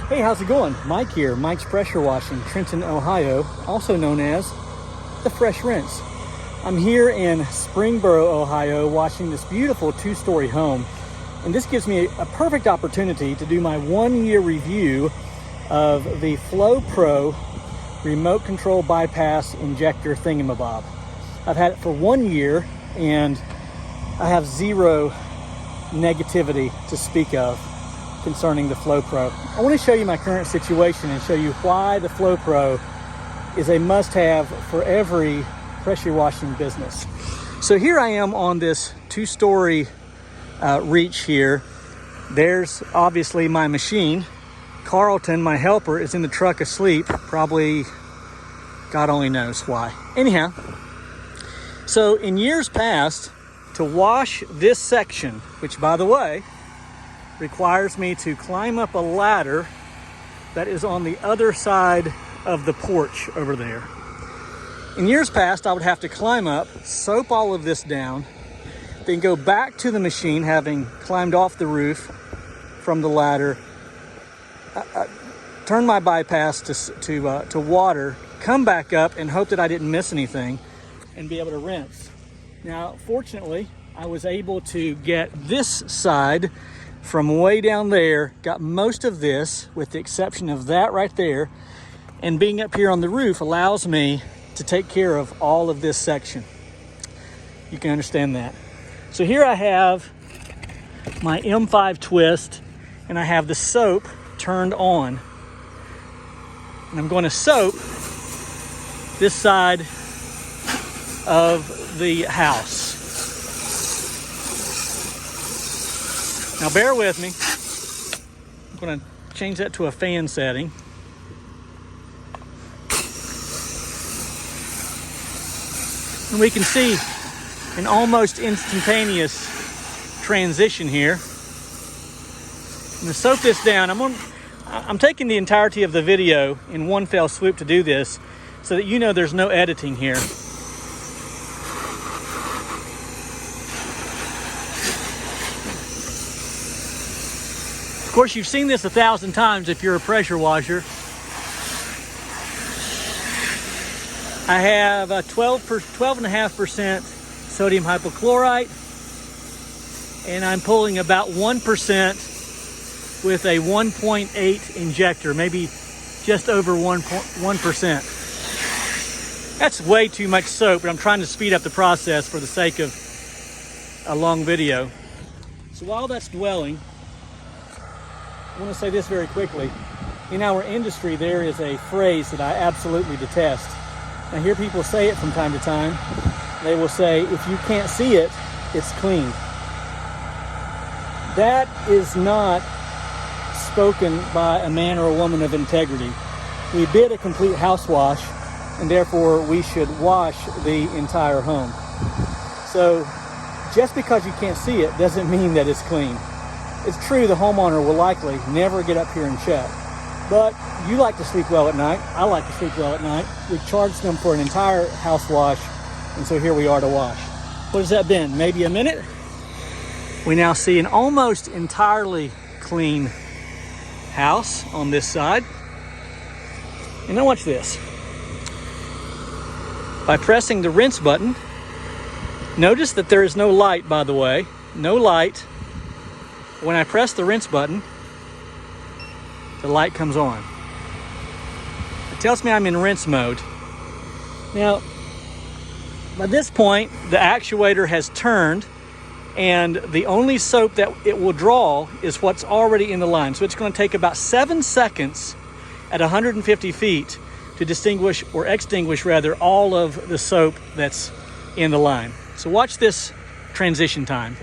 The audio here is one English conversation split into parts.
Hey, how's it going? Mike here, Mike's Pressure Washing, Trenton, Ohio, also known as the Fresh Rinse. I'm here in Springboro, Ohio, washing this beautiful two-story home. And this gives me a perfect opportunity to do my one-year review of the FlowPro remote control bypass injector thingamabob. I've had it for 1 year and I have zero negativity to speak of concerning the FlowPro. I want to show you my current situation and show you why the FlowPro is a must-have for every pressure washing business. So here I am on this two-story reach here. There's obviously my machine. Carlton, my helper, is in the truck asleep, probably God only knows why. Anyhow, so in years past, to wash this section, which by the way, requires me to climb up a ladder that is on the other side of the porch over there. In years past, I would have to climb up, soap all of this down, then go back to the machine, having climbed off the roof from the ladder, turn my bypass to water, come back up and hope that I didn't miss anything and be able to rinse. Now, fortunately, I was able to get this side from way down there, got most of this with the exception of that right there, and being up here on the roof allows me to take care of all of this section. You can understand that. So here I have my M5 twist and I have the soap turned on. And I'm going to soap this side of the house. Now bear with me. I'm going to change that to a fan setting. And we can see an almost instantaneous transition here. I'm going to soak this down. I'm taking the entirety of the video in one fell swoop to do this so that you know there's no editing here. Of course, you've seen this 1,000 times if you're a pressure washer. I have a 12.5% sodium hypochlorite, and I'm pulling about 1% with a 1.8 injector, maybe just over 1%. That's way too much soap, but I'm trying to speed up the process for the sake of a long video. So while that's dwelling, I want to say this very quickly. In our industry, there is a phrase that I absolutely detest. I hear people say it from time to time. They will say, if you can't see it, it's clean. That is not spoken by a man or a woman of integrity. We bid a complete house wash, and therefore we should wash the entire home. So just because you can't see it doesn't mean that it's clean. It's true the homeowner will likely never get up here and check. But you like to sleep well at night. I like to sleep well at night. We charged them for an entire house wash, and so here we are to wash. What has that been? Maybe a minute? We now see an almost entirely clean house on this side. And now watch this. By pressing the rinse button, notice that there is no light, by the way. No light. When I press the rinse button, the light comes on. It tells me I'm in rinse mode. Now, by this point, the actuator has turned, and the only soap that it will draw is what's already in the line. So it's going to take about 7 seconds at 150 feet to distinguish, or extinguish rather, all of the soap that's in the line. So watch this transition time.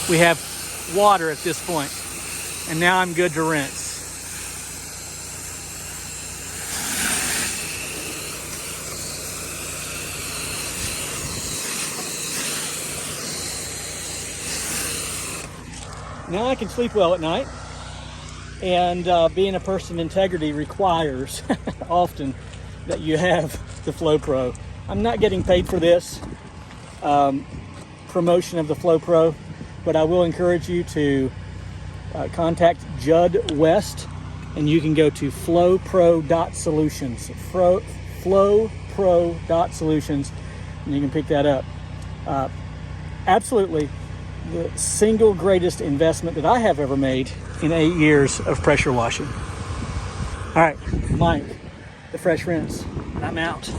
We have water at this point, and now I'm good to rinse. Now I can sleep well at night, and being a person of integrity requires often that you have the FlowPro. I'm not getting paid for this. promotion of the FlowPro, but I will encourage you to contact Judd West, and you can go to flowpro.solutions, flowpro.solutions, and you can pick that up. Absolutely the single greatest investment that I have ever made in 8 years of pressure washing. All right, Mike, the Fresh Rinse, I'm out.